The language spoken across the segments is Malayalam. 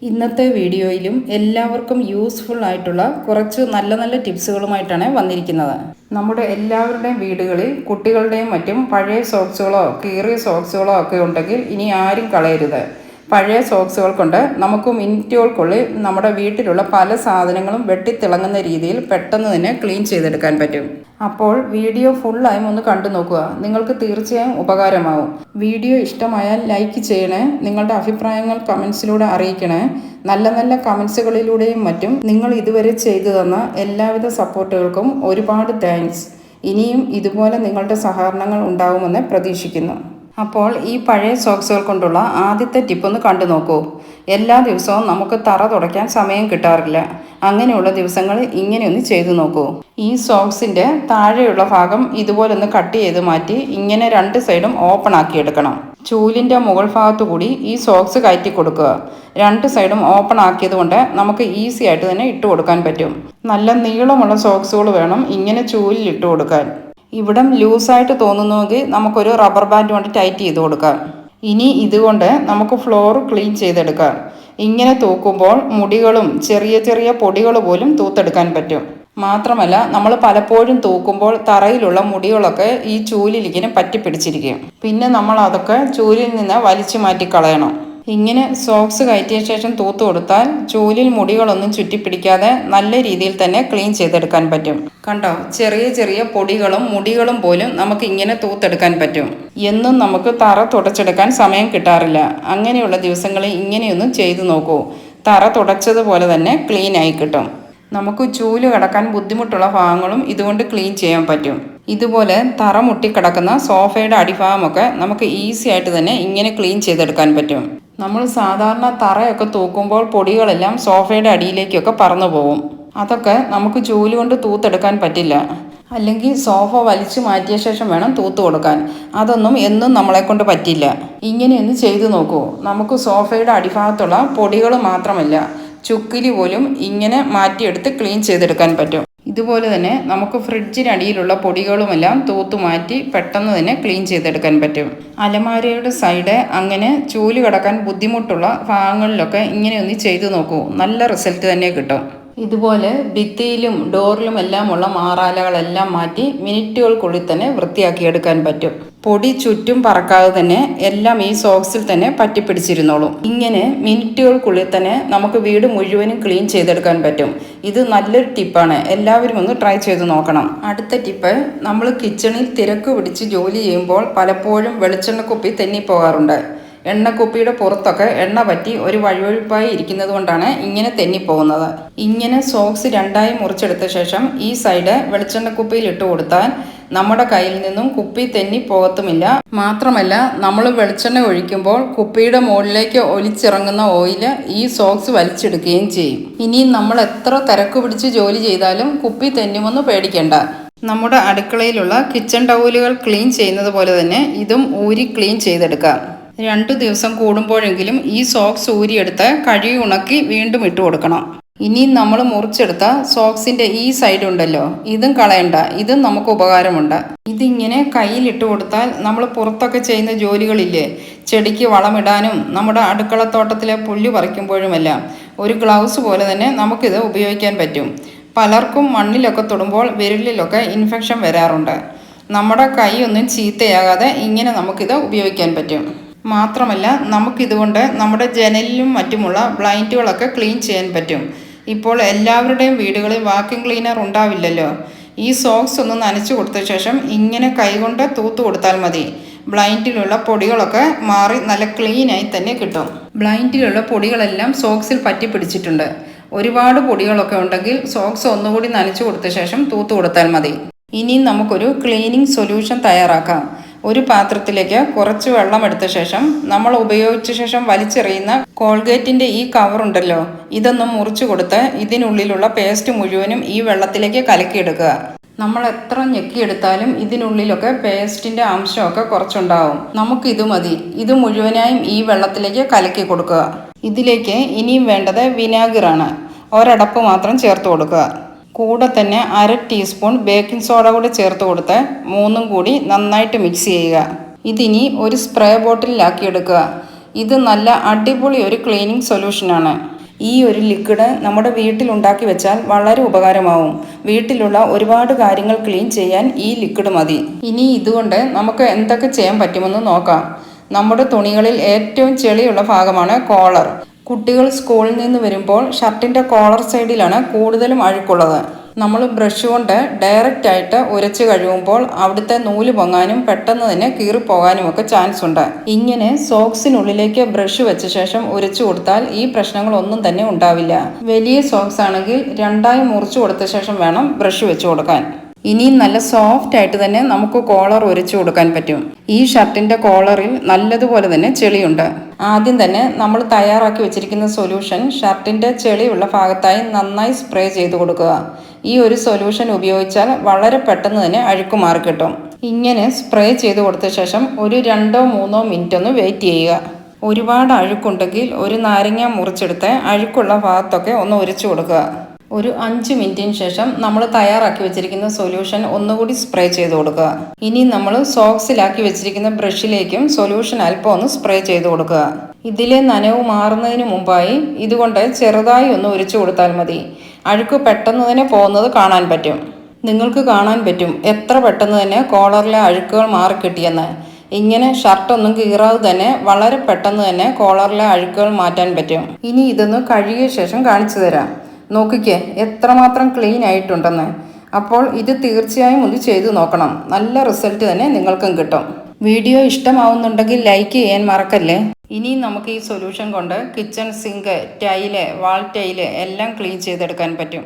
ഇന്നത്തെ വീഡിയോയിലും എല്ലാവർക്കും യൂസ്ഫുൾ ആയിട്ടുള്ള കുറച്ച് നല്ല ടിപ്സുകളുമായിട്ടാണ് വന്നിരിക്കുന്നത്. നമ്മുടെ എല്ലാവരുടെയും വീടുകളിൽ കുട്ടികളുടെയും മറ്റും പഴയ സോക്സുകളോ കീറിയ സോക്സുകളോ ഒക്കെ ഉണ്ടെങ്കിൽ ഇനി ആരും കളയരുത്. പഴയ സോക്സുകൾ കൊണ്ട് നമുക്ക് മിനിറ്റുകൾക്കുള്ളിൽ നമ്മുടെ വീട്ടിലുള്ള പല സാധനങ്ങളും വെട്ടിത്തിളങ്ങുന്ന രീതിയിൽ പെട്ടെന്ന് തന്നെ ക്ലീൻ ചെയ്തെടുക്കാൻ പറ്റും. അപ്പോൾ വീഡിയോ ഫുള്ളായും ഒന്ന് കണ്ടു നോക്കുക. നിങ്ങൾക്ക് തീർച്ചയായും ഉപകാരമാവും. വീഡിയോ ഇഷ്ടമായാൽ ലൈക്ക് ചെയ്യണേ. നിങ്ങളുടെ അഭിപ്രായങ്ങൾ കമൻസിലൂടെ അറിയിക്കണേ. നല്ല കമൻസുകളിലൂടെയും മറ്റും നിങ്ങൾ ഇതുവരെ ചെയ്തു തന്ന എല്ലാവിധ സപ്പോർട്ടുകൾക്കും ഒരുപാട് താങ്ക്സ്. ഇനിയും ഇതുപോലെ നിങ്ങളുടെ സഹകരണങ്ങൾ ഉണ്ടാവുമെന്ന് പ്രതീക്ഷിക്കുന്നു. അപ്പോൾ ഈ പഴയ സോക്സുകൾ കൊണ്ടുള്ള ആദ്യത്തെ ടിപ്പൊന്ന് കണ്ടു നോക്കൂ. എല്ലാ ദിവസവും നമുക്ക് തറ തുടയ്ക്കാൻ സമയം കിട്ടാറില്ല. അങ്ങനെയുള്ള ദിവസങ്ങൾ ഇങ്ങനെയൊന്ന് ചെയ്തു നോക്കൂ. ഈ സോക്സിൻ്റെ താഴെയുള്ള ഭാഗം ഇതുപോലൊന്ന് കട്ട് ചെയ്ത് മാറ്റി ഇങ്ങനെ രണ്ട് സൈഡും ഓപ്പൺ ആക്കി എടുക്കണം. ചൂലിൻ്റെ മുകൾ ഭാഗത്തു കൂടി ഈ സോക്സ് കയറ്റി കൊടുക്കുക. രണ്ട് സൈഡും ഓപ്പൺ ആക്കിയത് കൊണ്ട് നമുക്ക് ഈസി ആയിട്ട് തന്നെ ഇട്ട് കൊടുക്കാൻ പറ്റും. നല്ല നീളമുള്ള സോക്സുകൾ വേണം ഇങ്ങനെ ചൂലിൽ ഇട്ട് കൊടുക്കാൻ. ഇവിടം ലൂസായിട്ട് തോന്നുന്നുവെങ്കിൽ നമുക്കൊരു റബ്ബർ ബാൻഡ് കൊണ്ട് ടൈറ്റ് ചെയ്ത് കൊടുക്കാം. ഇനി ഇതുകൊണ്ട് നമുക്ക് ഫ്ലോർ ക്ലീൻ ചെയ്തെടുക്കാം. ഇങ്ങനെ തൂക്കുമ്പോൾ മുടികളും ചെറിയ പൊടികൾ പോലും തൂത്തെടുക്കാൻ പറ്റും. മാത്രമല്ല നമ്മൾ പലപ്പോഴും തൂക്കുമ്പോൾ തറയിലുള്ള മുടികളൊക്കെ ഈ ചൂലിലിങ്ങനെ പറ്റിപ്പിടിച്ചിരിക്കും. പിന്നെ നമ്മൾ അതൊക്കെ ചൂലിൽ നിന്ന് വലിച്ചു മാറ്റി കളയണം. ഇങ്ങനെ സോക്സ് കയറ്റിയ ശേഷം തൂത്ത് കൊടുത്താൽ ചൂലിൽ മുടികളൊന്നും ചുറ്റിപ്പിടിക്കാതെ നല്ല രീതിയിൽ തന്നെ ക്ലീൻ ചെയ്തെടുക്കാൻ പറ്റും. കണ്ടോ, ചെറിയ പൊടികളും മുടികളും പോലും നമുക്ക് ഇങ്ങനെ തൂത്തെടുക്കാൻ പറ്റും. എന്നും നമുക്ക് തറ തുടച്ചെടുക്കാൻ സമയം കിട്ടാറില്ല. അങ്ങനെയുള്ള ദിവസങ്ങളിൽ ഇങ്ങനെയൊന്നും ചെയ്തു നോക്കൂ. തറ തുടച്ചതുപോലെ തന്നെ ക്ലീൻ ആയി കിട്ടും. നമുക്ക് ചൂല് കിടക്കാൻ ബുദ്ധിമുട്ടുള്ള ഭാഗങ്ങളും ഇതുകൊണ്ട് ക്ലീൻ ചെയ്യാൻ പറ്റും. ഇതുപോലെ തറ മുട്ടിക്കിടക്കുന്ന സോഫയുടെ അടിഭാഗമൊക്കെ നമുക്ക് ഈസി ആയിട്ട് തന്നെ ഇങ്ങനെ ക്ലീൻ ചെയ്തെടുക്കാൻ പറ്റും. നമ്മൾ സാധാരണ തറയൊക്കെ തൂക്കുമ്പോൾ പൊടികളെല്ലാം സോഫയുടെ അടിയിലേക്കൊക്കെ പറന്നു പോകും. അതൊക്കെ നമുക്ക് ചൂല് കൊണ്ട് തൂത്തെടുക്കാൻ പറ്റില്ല. അല്ലെങ്കിൽ സോഫ വലിച്ചു മാറ്റിയ ശേഷം വേണം തൂത്ത് കൊടുക്കാൻ. അതൊന്നും എന്നും നമ്മളെ കൊണ്ട് പറ്റില്ല. ഇങ്ങനെയൊന്ന് ചെയ്തു നോക്കൂ. നമുക്ക് സോഫയുടെ അടിഭാഗത്തുള്ള പൊടികൾ മാത്രമല്ല, ചുക്കിലി പോലും ഇങ്ങനെ മാറ്റിയെടുത്ത് ക്ലീൻ ചെയ്തെടുക്കാൻ പറ്റും. ഇതുപോലെ തന്നെ നമുക്ക് ഫ്രിഡ്ജിനടിയിലുള്ള പൊടികളുമെല്ലാം തൂത്തു മാറ്റി പെട്ടെന്ന് തന്നെ ക്ലീൻ ചെയ്തെടുക്കാൻ പറ്റും. അലമാരയുടെ സൈഡ് അങ്ങനെ ചൂല് കിടക്കാൻ ബുദ്ധിമുട്ടുള്ള ഭാഗങ്ങളിലൊക്കെ ഇങ്ങനെയൊന്ന് ചെയ്തു നോക്കൂ. നല്ല റിസൾട്ട് തന്നെ കിട്ടും. ഇതുപോലെ ഭിത്തിയിലും ഡോറിലും എല്ലാമുള്ള മാറാലകളെല്ലാം മാറ്റി മിനിറ്റുകൾക്കുള്ളിൽ തന്നെ വൃത്തിയാക്കിയെടുക്കാൻ പറ്റും. പൊടി ചുറ്റും പറക്കാതെ തന്നെ എല്ലാം ഈ സോക്സിൽ തന്നെ പറ്റിപ്പിടിച്ചിരുന്നോളും. ഇങ്ങനെ മിനിറ്റുകൾക്കുള്ളിൽ തന്നെ നമുക്ക് വീട് മുഴുവനും ക്ലീൻ ചെയ്തെടുക്കാൻ പറ്റും. ഇത് നല്ലൊരു ടിപ്പാണ്. എല്ലാവരും ഒന്ന് ട്രൈ ചെയ്ത് നോക്കണം. അടുത്ത ടിപ്പ്, നമ്മൾ കിച്ചണിൽ തിരക്ക് പിടിച്ച് ജോലി ചെയ്യുമ്പോൾ പലപ്പോഴും വെളിച്ചെണ്ണക്കുപ്പി തെന്നിപ്പോകാറുണ്ട്. എണ്ണക്കുപ്പിയുടെ പുറത്തൊക്കെ എണ്ണ പറ്റി ഒരു വഴുവഴുപ്പായി ഇരിക്കുന്നത് കൊണ്ടാണ് ഇങ്ങനെ തെന്നിപ്പോകുന്നത്. ഇങ്ങനെ സോക്സ് രണ്ടായി മുറിച്ചെടുത്ത ശേഷം ഈ സൈഡ് വെളിച്ചെണ്ണക്കുപ്പിയിൽ ഇട്ട് കൊടുത്താൽ നമ്മുടെ കയ്യിൽ നിന്നും കുപ്പി തെന്നി പോകത്തുമില്ല. മാത്രമല്ല നമ്മൾ വെളിച്ചെണ്ണ ഒഴിക്കുമ്പോൾ കുപ്പിയുടെ മുകളിലേക്ക് ഒലിച്ചിറങ്ങുന്ന ഓയില് ഈ സോക്സ് വലിച്ചെടുക്കുകയും ചെയ്യും. ഇനി നമ്മൾ എത്ര തിരക്ക് പിടിച്ച് ജോലി ചെയ്താലും കുപ്പി തെന്നുമെന്ന് പേടിക്കേണ്ട. നമ്മുടെ അടുക്കളയിലുള്ള കിച്ചൺ ടവലുകൾ ക്ലീൻ ചെയ്യുന്നത് പോലെ തന്നെ ഇതും ഊരി ക്ലീൻ ചെയ്തെടുക്കാം. 2 ദിവസം കൂടുമ്പോഴെങ്കിലും ഈ സോക്സ് ഊരിയെടുത്ത് കഴുകി ഉണക്കി വീണ്ടും ഇട്ട് കൊടുക്കണം. ഇനി നമ്മൾ മുറിച്ചെടുത്ത സോക്സിൻ്റെ ഈ സൈഡ് ഉണ്ടല്ലോ, ഇതും കളയണ്ട. ഇതും നമുക്ക് ഉപകാരമുണ്ട്. ഇതിങ്ങനെ കയ്യിലിട്ട് കൊടുത്താൽ നമ്മൾ പുറത്തൊക്കെ ചെയ്യുന്ന ജോലികളില്ലേ, ചെടിക്ക് വളമിടാനും നമ്മുടെ അടുക്കളത്തോട്ടത്തിലെ പുല്ല് പറിക്കുമ്പോഴുമെല്ലാം ഒരു ഗ്ലൗസ് പോലെ തന്നെ നമുക്കിത് ഉപയോഗിക്കാൻ പറ്റും. പലർക്കും മണ്ണിലൊക്കെ തൊടുമ്പോൾ വിരലിലൊക്കെ ഇൻഫെക്ഷൻ വരാറുണ്ട്. നമ്മുടെ കൈ ഒന്നും ചീത്തയാകാതെ ഇങ്ങനെ നമുക്കിത് ഉപയോഗിക്കാൻ പറ്റും. മാത്രമല്ല നമുക്കിതുകൊണ്ട് നമ്മുടെ ജനലിലും മറ്റുമുള്ള ബ്ലൈൻഡുകളൊക്കെ ക്ലീൻ ചെയ്യാൻ പറ്റും. ഇപ്പോൾ എല്ലാവരുടെയും വീടുകളിൽ വാക്യൂം ക്ലീനർ ഉണ്ടാവില്ലല്ലോ. ഈ സോക്സ് ഒന്ന് നനച്ചു കൊടുത്ത ശേഷം ഇങ്ങനെ കൈകൊണ്ട് തൂത്ത് കൊടുത്താൽ മതി. ബ്ലൈൻഡിലുള്ള പൊടികളൊക്കെ മാറി നല്ല ക്ലീനായി തന്നെ കിട്ടും. ബ്ലൈൻഡിലുള്ള പൊടികളെല്ലാം സോക്സിൽ പറ്റി പിടിച്ചിട്ടുണ്ട്. ഒരുപാട് പൊടികളൊക്കെ ഉണ്ടെങ്കിൽ സോക്സ് ഒന്നുകൂടി നനച്ചു കൊടുത്ത ശേഷം തൂത്ത് കൊടുത്താൽ മതി. ഇനി നമുക്കൊരു ക്ലീനിങ് സൊല്യൂഷൻ തയ്യാറാക്കാം. ഒരു പാത്രത്തിലേക്ക് കുറച്ച് വെള്ളം എടുത്ത ശേഷം നമ്മൾ ഉപയോഗിച്ച ശേഷം വലിച്ചെറിയുന്ന കോൾഗേറ്റിൻ്റെ ഈ കവറുണ്ടല്ലോ, ഇതൊന്നും മുറിച്ചു കൊടുത്ത് ഇതിനുള്ളിലുള്ള പേസ്റ്റ് മുഴുവനും ഈ വെള്ളത്തിലേക്ക് കലക്കിയെടുക്കുക. നമ്മൾ എത്ര ഞെക്കിയെടുത്താലും ഇതിനുള്ളിലൊക്കെ പേസ്റ്റിൻ്റെ അംശമൊക്കെ കുറച്ചുണ്ടാവും. നമുക്കിത് മതി. ഇത് മുഴുവനായും ഈ വെള്ളത്തിലേക്ക് കലക്കി കൊടുക്കുക. ഇതിലേക്ക് ഇനിയും വേണ്ടത് വിനാഗിറാണ്. ഒരടപ്പ് മാത്രം ചേർത്ത് കൊടുക്കുക. കൂടെ തന്നെ 1/2 ടീസ്പൂൺ ബേക്കിംഗ് സോഡ കൂടി ചേർത്ത് കൊടുത്ത് മൂന്നും കൂടി നന്നായിട്ട് മിക്സ് ചെയ്യുക. ഇതിനി ഒരു സ്പ്രേ ബോട്ടിലാക്കി എടുക്കുക. ഇത് നല്ല അടിപൊളി ഒരു ക്ലീനിങ് സൊല്യൂഷനാണ്. ഈ ഒരു ലിക്വിഡ് നമ്മുടെ വീട്ടിലുണ്ടാക്കി വെച്ചാൽ വളരെ ഉപകാരമാവും. വീട്ടിലുള്ള ഒരുപാട് കാര്യങ്ങൾ ക്ലീൻ ചെയ്യാൻ ഈ ലിക്വിഡ് മതി. ഇനി ഇതുകൊണ്ട് നമുക്ക് എന്തൊക്കെ ചെയ്യാൻ പറ്റുമെന്ന് നോക്കാം. നമ്മുടെ തുണികളിൽ ഏറ്റവും ചെളിയുള്ള ഭാഗമാണ് കോളർ. കുട്ടികൾ സ്കൂളിൽ നിന്ന് വരുമ്പോൾ ഷർട്ടിൻ്റെ കോളർ സൈഡിലാണ് കൂടുതലും അഴുക്കുള്ളത്. നമ്മൾ ബ്രഷ് കൊണ്ട് ഡയറക്റ്റ് ആയിട്ട് ഉരച്ച് കഴിയുമ്പോൾ അവിടുത്തെ നൂല് പൊങ്ങാനും പെട്ടെന്ന് തന്നെ കീറിപ്പോകാനും ഒക്കെ ചാൻസ് ഉണ്ട്. ഇങ്ങനെ സോക്സിനുള്ളിലേക്ക് ബ്രഷ് വെച്ച ശേഷം ഉരച്ചു കൊടുത്താൽ ഈ പ്രശ്നങ്ങളൊന്നും തന്നെ ഉണ്ടാവില്ല. വലിയ സോക്സ് ആണെങ്കിൽ രണ്ടായി മുറിച്ചു കൊടുത്ത ശേഷം വേണം ബ്രഷ് വെച്ച് കൊടുക്കാൻ. ഇനിയും നല്ല സോഫ്റ്റ് ആയിട്ട് തന്നെ നമുക്ക് കോളർ ഉരച്ചു കൊടുക്കാൻ പറ്റും. ഈ ഷർട്ടിൻ്റെ കോളറിൽ നല്ലതുപോലെ തന്നെ ചെളിയുണ്ട്. ആദ്യം തന്നെ നമ്മൾ തയ്യാറാക്കി വെച്ചിരിക്കുന്ന സൊല്യൂഷൻ ഷർട്ടിൻ്റെ ചെളിയുള്ള ഭാഗത്തായി നന്നായി സ്പ്രേ ചെയ്ത് കൊടുക്കുക. ഈ ഒരു സൊല്യൂഷൻ ഉപയോഗിച്ചാൽ വളരെ പെട്ടെന്ന് തന്നെ അഴുക്ക് മാറി കിട്ടും. ഇങ്ങനെ സ്പ്രേ ചെയ്ത് കൊടുത്ത ശേഷം ഒരു 2-3 മിനിറ്റ് ഒന്ന് വെയിറ്റ് ചെയ്യുക. ഒരുപാട് അഴുക്കുണ്ടെങ്കിൽ ഒരു നാരങ്ങ മുറിച്ചെടുത്ത് അഴുക്കുള്ള ഭാഗത്തൊക്കെ ഒന്ന് ഉരച്ചു കൊടുക്കുക. ഒരു 5 മിനിറ്റിന് ശേഷം നമ്മൾ തയ്യാറാക്കി വെച്ചിരിക്കുന്ന സൊല്യൂഷൻ ഒന്നുകൂടി സ്പ്രേ ചെയ്ത് കൊടുക്കുക. ഇനി നമ്മൾ സോക്സിലാക്കി വെച്ചിരിക്കുന്ന ബ്രഷിലേക്കും സൊല്യൂഷൻ അല്പം ഒന്ന് സ്പ്രേ ചെയ്ത് കൊടുക്കുക. ഇതിലെ നനവ് മാറുന്നതിന് മുമ്പായി ഇതുകൊണ്ട് ചെറുതായി ഒന്ന് ഉരച്ചു കൊടുത്താൽ മതി. അഴുക്ക് പെട്ടെന്ന് തന്നെ പോകുന്നത് കാണാൻ പറ്റും. നിങ്ങൾക്ക് കാണാൻ പറ്റും എത്ര പെട്ടെന്ന് തന്നെ കോളറിലെ അഴുക്കുകൾ മാറിക്കിട്ടിയെന്ന്. ഇങ്ങനെ ഷർട്ടൊന്നും കീറാതെ തന്നെ വളരെ പെട്ടെന്ന് തന്നെ കോളറിലെ അഴുക്കുകൾ മാറ്റാൻ പറ്റും. ഇനി ഇതൊന്ന് കഴുകിയ ശേഷം കാണിച്ചു തരാം. നോക്കിക്കേ എത്രമാത്രം ക്ലീൻ ആയിട്ടുണ്ടെന്ന്. അപ്പോൾ ഇത് തീർച്ചയായും ഒന്ന് ചെയ്തു നോക്കണം. നല്ല റിസൾട്ട് തന്നെ നിങ്ങൾക്കും കിട്ടും. വീഡിയോ ഇഷ്ടമാവുന്നുണ്ടെങ്കിൽ ലൈക്ക് ചെയ്യാൻ മറക്കല്ലേ. ഇനി നമുക്ക് ഈ സൊല്യൂഷൻ കൊണ്ട് കിച്ചൺ സിങ്ക്, ടൈല്, വാൾ ടൈല് എല്ലാം ക്ലീൻ ചെയ്തെടുക്കാൻ പറ്റും.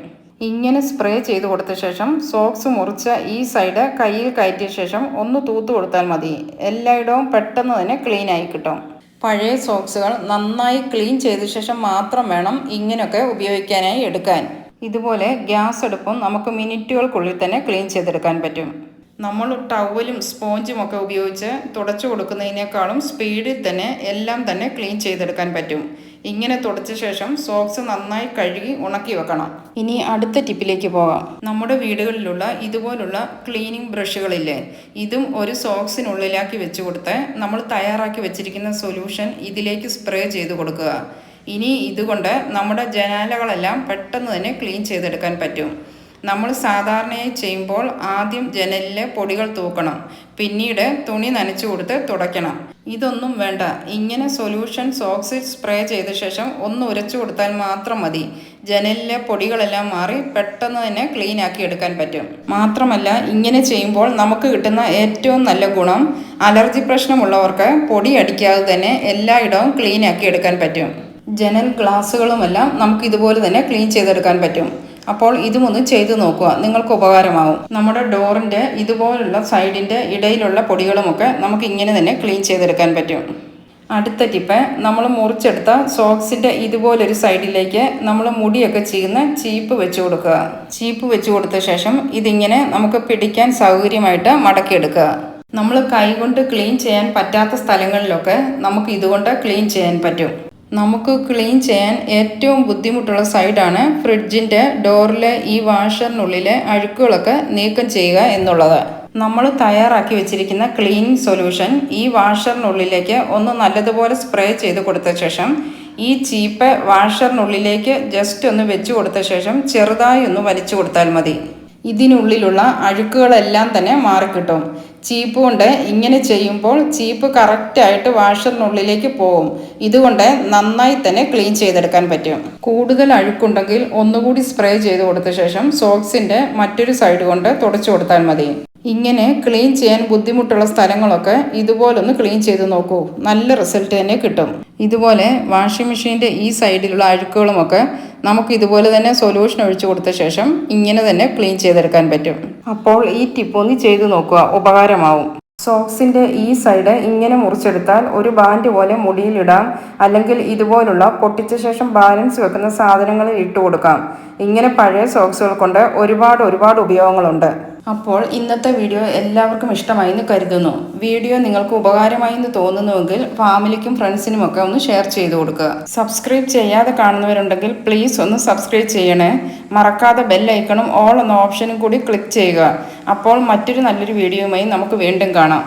ഇങ്ങനെ സ്പ്രേ ചെയ്ത് കൊടുത്ത ശേഷം സോക്സ് മുറിച്ച ഈ സൈഡ് കയ്യിൽ കയറ്റിയ ശേഷം ഒന്ന് തൂത്ത് കൊടുത്താൽ മതി. എല്ലായിടവും പെട്ടെന്ന് തന്നെ ക്ലീൻ ആയി കിട്ടും. പഴയ സോക്സുകൾ നന്നായി ക്ലീൻ ചെയ്ത ശേഷം മാത്രം വേണം ഇങ്ങനെയൊക്കെ ഉപയോഗിക്കാനായി എടുക്കാൻ. ഇതുപോലെ ഗ്യാസ് അടുപ്പും നമുക്ക് മിനിറ്റുകൾക്കുള്ളിൽ തന്നെ ക്ലീൻ ചെയ്തെടുക്കാൻ പറ്റും. നമ്മൾ ടവലും സ്പോഞ്ചും ഒക്കെ ഉപയോഗിച്ച് തുടച്ചു കൊടുക്കുന്നതിനേക്കാളും സ്പീഡിൽ തന്നെ എല്ലാം തന്നെ ക്ലീൻ ചെയ്തെടുക്കാൻ പറ്റും. ഇങ്ങനെ തുടച്ച ശേഷം സോക്സ് നന്നായി കഴുകി ഉണക്കി വെക്കണം. ഇനി അടുത്ത ടിപ്പിലേക്ക് പോകാം. നമ്മുടെ വീടുകളിലുള്ള ഇതുപോലുള്ള ക്ലീനിങ് ബ്രഷുകളില്ലേ, ഇതും ഒരു സോക്സിനുള്ളിലാക്കി വെച്ച് കൊടുത്ത് നമ്മൾ തയ്യാറാക്കി വെച്ചിരിക്കുന്ന സൊല്യൂഷൻ ഇതിലേക്ക് സ്പ്രേ ചെയ്ത് കൊടുക്കുക. ഇനി ഇതുകൊണ്ട് നമ്മുടെ ജനാലകളെല്ലാം പെട്ടെന്ന് തന്നെ ക്ലീൻ ചെയ്തെടുക്കാൻ പറ്റും. നമ്മൾ സാധാരണയായി ചെയ്യുമ്പോൾ ആദ്യം ജനലിലെ പൊടികൾ തൂക്കണം, പിന്നീട് തുണി നനച്ചു കൊടുത്ത് തുടയ്ക്കണം. ഇതൊന്നും വേണ്ട. ഇങ്ങനെ സൊല്യൂഷൻ സോക്സിൽ സ്പ്രേ ചെയ്ത ശേഷം ഒന്ന് ഉരച്ചു കൊടുത്താൽ മാത്രം മതി. ജനലിലെ പൊടികളെല്ലാം മാറി പെട്ടെന്ന് തന്നെ ക്ലീൻ ആക്കി എടുക്കാൻ പറ്റും. മാത്രമല്ല ഇങ്ങനെ ചെയ്യുമ്പോൾ നമുക്ക് കിട്ടുന്ന ഏറ്റവും നല്ല ഗുണം അലർജി പ്രശ്നമുള്ളവർക്ക് പൊടി അടിക്കാതെ തന്നെ എല്ലായിടവും ക്ലീൻ ആക്കി എടുക്കാൻ പറ്റും. ജനൽ ഗ്ലാസുകളുമെല്ലാം നമുക്ക് ഇതുപോലെ തന്നെ ക്ലീൻ ചെയ്തെടുക്കാൻ പറ്റും. അപ്പോൾ ഇതുമൊന്ന് ചെയ്തു നോക്കുക, നിങ്ങൾക്ക് ഉപകാരമാവും. നമ്മുടെ ഡോറിൻ്റെ ഇതുപോലുള്ള സൈഡിൻ്റെ ഇടയിലുള്ള പൊടികളുമൊക്കെ നമുക്ക് ഇങ്ങനെ തന്നെ ക്ലീൻ ചെയ്തെടുക്കാൻ പറ്റും. അടുത്ത ടിപ്പ്, നമ്മൾ മുറിച്ചെടുത്ത സോക്സിൻ്റെ ഇതുപോലൊരു സൈഡിലേക്ക് നമ്മൾ മുടിയൊക്കെ ചെയ്യുന്ന ചീപ്പ് വെച്ച് കൊടുക്കുക. ചീപ്പ് വെച്ച് കൊടുത്ത ശേഷം ഇതിങ്ങനെ നമുക്ക് പിടിക്കാൻ സൗകര്യമായിട്ട് മടക്കിയെടുക്കുക. നമ്മൾ കൈകൊണ്ട് ക്ലീൻ ചെയ്യാൻ പറ്റാത്ത സ്ഥലങ്ങളിലൊക്കെ നമുക്ക് ഇതുകൊണ്ട് ക്ലീൻ ചെയ്യാൻ പറ്റും. നമുക്ക് ക്ലീൻ ചെയ്യാൻ ഏറ്റവും ബുദ്ധിമുട്ടുള്ള സൈഡാണ് ഫ്രിഡ്ജിൻ്റെ ഡോറിലെ ഈ വാഷറിനുള്ളിലെ അഴുക്കുകളൊക്കെ നീക്കം ചെയ്യുക എന്നുള്ളത്. നമ്മൾ തയ്യാറാക്കി വെച്ചിരിക്കുന്ന ക്ലീനിങ് സൊല്യൂഷൻ ഈ വാഷറിനുള്ളിലേക്ക് ഒന്ന് നല്ലതുപോലെ സ്പ്രേ ചെയ്ത് കൊടുത്ത ശേഷം ഈ ചീപ്പ് വാഷറിനുള്ളിലേക്ക് ജസ്റ്റ് ഒന്ന് വെച്ച് കൊടുത്ത ശേഷം ചെറുതായി ഒന്ന് വലിച്ചു കൊടുത്താൽ മതി. ഇതിനുള്ളിലുള്ള അഴുക്കുകളെല്ലാം തന്നെ മാറിക്കിട്ടും. ചീപ്പ് കൊണ്ട് ഇങ്ങനെ ചെയ്യുമ്പോൾ ചീപ്പ് കറക്റ്റായിട്ട് വാഷറിനുള്ളിലേക്ക് പോകും. ഇതുകൊണ്ട് നന്നായി തന്നെ ക്ലീൻ ചെയ്തെടുക്കാൻ പറ്റും. കൂടുതൽ അഴുക്കുണ്ടെങ്കിൽ ഒന്നുകൂടി സ്പ്രേ ചെയ്ത് കൊടുത്ത ശേഷം സോക്സിൻ്റെ മറ്റൊരു സൈഡ് കൊണ്ട് തുടച്ചു കൊടുത്താൽ മതി. ഇങ്ങനെ ക്ലീൻ ചെയ്യാൻ ബുദ്ധിമുട്ടുള്ള സ്ഥലങ്ങളൊക്കെ ഇതുപോലൊന്ന് ക്ലീൻ ചെയ്ത് നോക്കൂ, നല്ല റിസൾട്ട് തന്നെ കിട്ടും. ഇതുപോലെ വാഷിംഗ് മെഷീൻ്റെ ഈ സൈഡിലുള്ള അഴുക്കുകളുമൊക്കെ നമുക്ക് ഇതുപോലെ തന്നെ സൊല്യൂഷൻ ഒഴിച്ചു കൊടുത്ത ശേഷം ഇങ്ങനെ തന്നെ ക്ലീൻ ചെയ്തെടുക്കാൻ പറ്റും. അപ്പോൾ ഈ ടിപ്പ് ഒന്ന് ചെയ്ത് നോക്കുക, ഉപകാരമാവും. സോക്സിൻ്റെ ഈ സൈഡ് ഇങ്ങനെ മുറിച്ചെടുത്താൽ ഒരു ബാൻഡ് പോലെ മുടിയിലിടാം, അല്ലെങ്കിൽ ഇതുപോലുള്ള പൊട്ടിച്ച ശേഷം ബാലൻസ് വെക്കുന്ന സാധനങ്ങളിൽ ഇട്ട് കൊടുക്കാം. ഇങ്ങനെ പഴയ സോക്സുകൾ കൊണ്ട് ഒരുപാട് ഉപയോഗങ്ങളുണ്ട്. അപ്പോൾ ഇന്നത്തെ വീഡിയോ എല്ലാവർക്കും ഇഷ്ടമായി എന്ന് കരുതുന്നു. വീഡിയോ നിങ്ങൾക്ക് ഉപകാരമായി എന്ന് തോന്നുന്നുവെങ്കിൽ ഫാമിലിക്കും ഫ്രണ്ട്സിനുമൊക്കെ ഒന്ന് ഷെയർ ചെയ്ത് കൊടുക്കുക. സബ്സ്ക്രൈബ് ചെയ്യാതെ കാണുന്നവരുണ്ടെങ്കിൽ പ്ലീസ് ഒന്ന് സബ്സ്ക്രൈബ് ചെയ്യണേ. മറക്കാതെ ബെൽ ഐക്കണും ഓൾ എന്ന ഓപ്ഷനും കൂടി ക്ലിക്ക് ചെയ്യുക. അപ്പോൾ മറ്റൊരു നല്ലൊരു വീഡിയോയുമായി നമുക്ക് വീണ്ടും കാണാം.